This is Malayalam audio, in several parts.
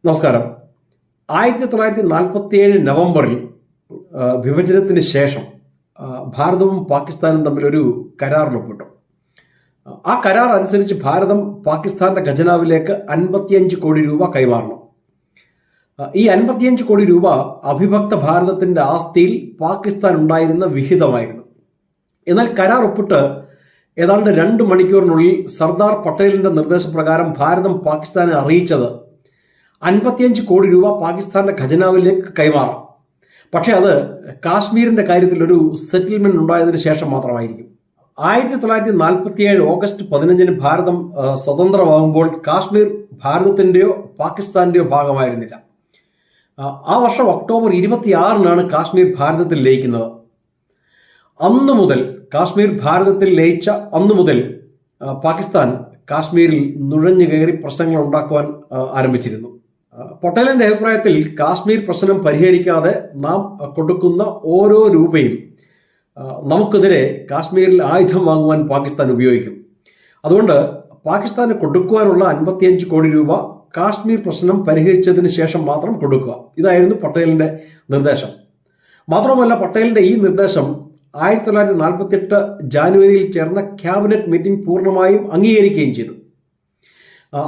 നമസ്കാരം. 1947 നവംബറിൽ വിഭജനത്തിന് ശേഷം ഭാരതവും പാകിസ്ഥാനും തമ്മിലൊരു കരാറിൽ ഒപ്പിട്ടു. ആ കരാർ അനുസരിച്ച് ഭാരതം പാകിസ്ഥാന്റെ ഖജനാവിലേക്ക് 55 കോടി രൂപ കൈമാറണം. ഈ 55 കോടി രൂപ അവിഭക്ത ഭാരതത്തിന്റെ ആസ്തിയിൽ പാകിസ്ഥാൻ ഉണ്ടായിരുന്ന വിഹിതമായിരുന്നു. എന്നാൽ കരാർ ഒപ്പിട്ട് ഏതാണ്ട് 2 മണിക്കൂറിനുള്ളിൽ സർദാർ പട്ടേലിന്റെ നിർദ്ദേശപ്രകാരം ഭാരതം പാകിസ്ഥാനെ അറിയിച്ചത് 55 കോടി രൂപ പാകിസ്ഥാന്റെ ഖജനാവിലേക്ക് കൈമാറാം. പക്ഷെ അത് കാശ്മീരിന്റെ കാര്യത്തിൽ ഒരു സെറ്റിൽമെന്റ് ഉണ്ടായതിനു ശേഷം മാത്രമായിരിക്കും. 1947 ഓഗസ്റ്റ് 15 ഭാരതം സ്വതന്ത്രമാകുമ്പോൾ കാശ്മീർ ഭാരതത്തിന്റെയോ പാകിസ്ഥാന്റെയോ ഭാഗമായിരുന്നില്ല. ആ വർഷം ഒക്ടോബർ 26 കാശ്മീർ ഭാരതത്തിൽ ലയിക്കുന്നത്. അന്നു മുതൽ കാശ്മീർ ഭാരതത്തിൽ ലയിച്ച അന്നു മുതൽ പാകിസ്ഥാൻ കാശ്മീരിൽ നുഴഞ്ഞു കയറി പ്രശ്നങ്ങൾ ഉണ്ടാക്കുവാൻ ആരംഭിച്ചിരുന്നു. പട്ടേലിന്റെ അഭിപ്രായത്തിൽ കാശ്മീർ പ്രശ്നം പരിഹരിക്കാതെ നാം കൊടുക്കുന്ന ഓരോ രൂപയും നമുക്കെതിരെ കാശ്മീരിൽ ആയുധം വാങ്ങുവാൻ പാകിസ്ഥാൻ ഉപയോഗിക്കും. അതുകൊണ്ട് പാകിസ്ഥാന് കൊടുക്കുവാനുള്ള 55 കോടി രൂപ കാശ്മീർ പ്രശ്നം പരിഹരിച്ചതിന് ശേഷം മാത്രം കൊടുക്കുക. ഇതായിരുന്നു പട്ടേലിന്റെ നിർദ്ദേശം. മാത്രമല്ല, പട്ടേലിന്റെ ഈ നിർദ്ദേശം 1948 ജാനുവരിയിൽ ചേർന്ന ക്യാബിനറ്റ് മീറ്റിംഗ് പൂർണ്ണമായും അംഗീകരിക്കുകയും ചെയ്തു.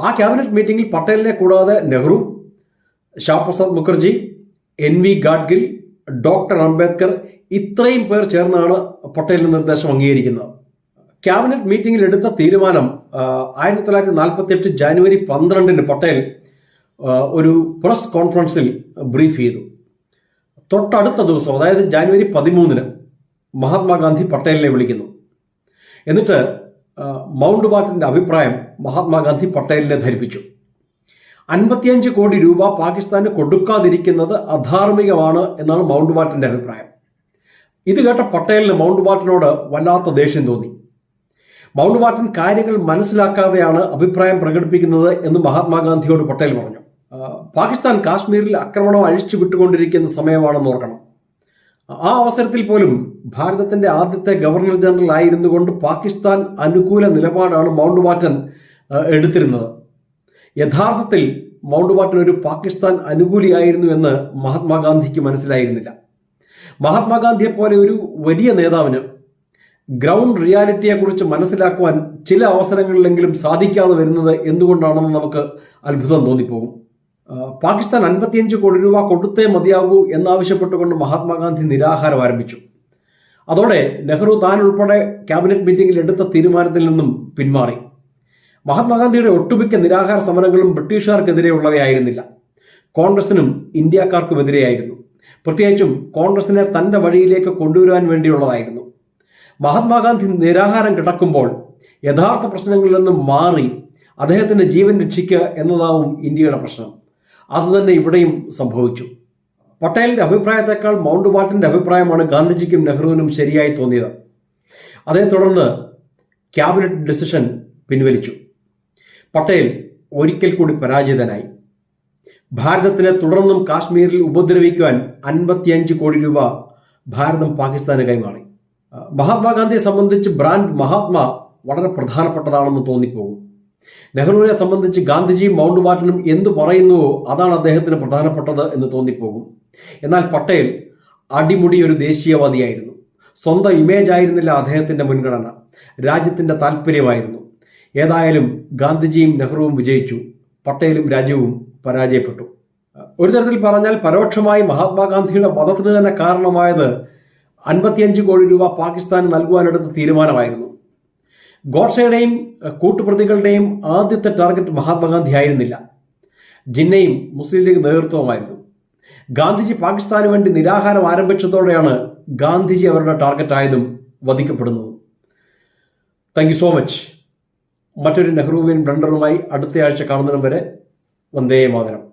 ആ ക്യാബിനറ്റ് മീറ്റിംഗിൽ പട്ടേലിനെ കൂടാതെ നെഹ്റു, ശ്യാമപ്രസാദ് മുഖർജി, NV ഗാഡ്ഗിൽ, ഡോക്ടർ അംബേദ്കർ ഇത്രയും പേർ ചേർന്നാണ് പട്ടേലിന്റെ നിർദ്ദേശം അംഗീകരിക്കുന്നത്. ക്യാബിനറ്റ് മീറ്റിംഗിൽ എടുത്ത തീരുമാനം 1948 ജാനുവരി 12 പട്ടേൽ ഒരു പ്രസ് കോൺഫറൻസിൽ ബ്രീഫ് ചെയ്തു. തൊട്ടടുത്ത ദിവസം, അതായത് ജാനുവരി 13 മഹാത്മാഗാന്ധി പട്ടേലിനെ വിളിക്കുന്നു. എന്നിട്ട് മൗണ്ട് ബാറ്റന്റെ അഭിപ്രായം മഹാത്മാഗാന്ധി പട്ടേലിനെ ധരിപ്പിച്ചു. 55 കോടി രൂപ പാകിസ്ഥാന് കൊടുക്കാതിരിക്കുന്നത് അധാർമികമാണ് എന്നാണ് മൗണ്ട് ബാറ്റന്റെ അഭിപ്രായം. ഇത് കേട്ട പട്ടേലിന് മൗണ്ട് ബാറ്റനോട് വല്ലാത്ത ദേഷ്യം തോന്നി. മൗണ്ട് ബാറ്റൻ കാര്യങ്ങൾ മനസ്സിലാക്കാതെയാണ് അഭിപ്രായം പ്രകടിപ്പിക്കുന്നത് എന്ന് മഹാത്മാഗാന്ധിയോട് പട്ടേൽ പറഞ്ഞു. പാകിസ്ഥാൻ കാശ്മീരിൽ ആക്രമണം അഴിച്ചു വിട്ടുകൊണ്ടിരിക്കുന്ന സമയമാണെന്ന് ഓർക്കണം. ആ അവസരത്തിൽ പോലും ഭാരതത്തിന്റെ ആദ്യത്തെ ഗവർണർ ജനറൽ ആയിരുന്നു കൊണ്ട് പാകിസ്ഥാൻ അനുകൂല നിലപാടാണ് മൗണ്ട് ബാറ്റൻ എടുത്തിരുന്നത്. യഥാർത്ഥത്തിൽ മൗണ്ട് ബാറ്റൻ ഒരു പാകിസ്ഥാൻ അനുകൂലിയായിരുന്നു എന്ന് മഹാത്മാഗാന്ധിക്ക് മനസ്സിലായിരുന്നില്ല. മഹാത്മാഗാന്ധിയെ പോലെ ഒരു വലിയ നേതാവിന് ഗ്രൗണ്ട് റിയാലിറ്റിയെ കുറിച്ച് മനസ്സിലാക്കുവാൻ ചില അവസരങ്ങളിലെങ്കിലും സാധിക്കാതെ വരുന്നത് എന്തുകൊണ്ടാണെന്ന് നമുക്ക് അത്ഭുതം തോന്നിപ്പോകും. പാകിസ്ഥാൻ 55 കോടി രൂപ കൊടുത്തേ മതിയാകൂ എന്നാവശ്യപ്പെട്ടുകൊണ്ട് മഹാത്മാഗാന്ധി നിരാഹാരം ആരംഭിച്ചു. അതോടെ നെഹ്റു താൻ ഉൾപ്പെടെ ക്യാബിനറ്റ് മീറ്റിംഗിൽ എടുത്ത തീരുമാനത്തിൽ നിന്നും പിന്മാറി. മഹാത്മാഗാന്ധിയുടെ ഒട്ടുമിക്ക നിരാഹാര സമരങ്ങളും ബ്രിട്ടീഷുകാർക്കെതിരെയുള്ളവയായിരുന്നില്ല, കോൺഗ്രസിനും ഇന്ത്യക്കാർക്കുമെതിരെയായിരുന്നു. പ്രത്യേകിച്ചും കോൺഗ്രസിനെ തന്റെ വഴിയിലേക്ക് കൊണ്ടുവരുവാൻ വേണ്ടിയുള്ളതായിരുന്നു. മഹാത്മാഗാന്ധി നിരാഹാരം കിടക്കുമ്പോൾ യഥാർത്ഥ പ്രശ്നങ്ങളിൽ നിന്നും മാറി അദ്ദേഹത്തിന്റെ ജീവൻ രക്ഷിക്കുക എന്നതാവും ഇന്ത്യയുടെ പ്രശ്നം. അതുതന്നെ ഇവിടെയും സംഭവിച്ചു. പട്ടേലിന്റെ അഭിപ്രായത്തെക്കാൾ മൗണ്ട് ബാറ്റന്റെ അഭിപ്രായമാണ് ഗാന്ധിജിക്കും നെഹ്റുവിനും ശരിയായി തോന്നിയത്. അതേ തുടർന്ന് ക്യാബിനറ്റ് ഡിസിഷൻ പിൻവലിച്ചു. പട്ടേൽ ഒരിക്കൽ കൂടി പരാജിതനായി. ഭാരതത്തിനെ തുടർന്നും കാശ്മീരിൽ ഉപദ്രവിക്കുവാൻ 55 കോടി രൂപ ഭാരതം പാകിസ്ഥാന് കൈമാറി. മഹാത്മാഗാന്ധിയെ സംബന്ധിച്ച് ബ്രാൻഡ് മഹാത്മാ വളരെ പ്രധാനപ്പെട്ടതാണെന്ന് തോന്നിപ്പോകും. നെഹ്റുവിനെ സംബന്ധിച്ച് ഗാന്ധിജിയും മൗണ്ട് ബാറ്റനും എന്തു പറയുന്നുവോ അതാണ് അദ്ദേഹത്തിന് പ്രധാനപ്പെട്ടത് എന്ന് തോന്നിപ്പോകും. എന്നാൽ പട്ടേൽ അടിമുടി ഒരു ദേശീയവാദിയായിരുന്നു. സ്വന്തം ഇമേജ് ആയിരുന്നില്ല അദ്ദേഹത്തിന്റെ മുൻഗണന, രാജ്യത്തിന്റെ താല്പര്യമായിരുന്നു. ഏതായാലും ഗാന്ധിജിയും നെഹ്റുവും വിജയിച്ചു, പട്ടേലും രാജ്യവും പരാജയപ്പെട്ടു. ഒരു തരത്തിൽ പറഞ്ഞാൽ പരോക്ഷമായി മഹാത്മാഗാന്ധിയുടെ വധത്തിന് തന്നെ കാരണമായത് 55 കോടി രൂപ പാകിസ്ഥാന് നൽകുവാനെടുത്ത തീരുമാനമായിരുന്നു. ഗോഡ്സെയുടെയും കൂട്ടുപ്രതികളുടെയും ആദ്യത്തെ ടാർഗറ്റ് മഹാത്മാഗാന്ധി ആയിരുന്നില്ല, ജിന്നയും മുസ്ലിം ലീഗ് നേതൃത്വമായിരുന്നു. ഗാന്ധിജി പാകിസ്ഥാന് വേണ്ടി നിരാഹാരം ആരംഭിച്ചതോടെയാണ് ഗാന്ധിജി അവരുടെ ടാർഗറ്റ് ആയതും വധിക്കപ്പെടുന്നതും. Thank you so much. മറ്റൊരു നെഹ്റുവിയൻ ബ്ലണ്ടറുമായി അടുത്തയാഴ്ച കാണുന്നതിനും വരെ വന്ദേ മാതരം.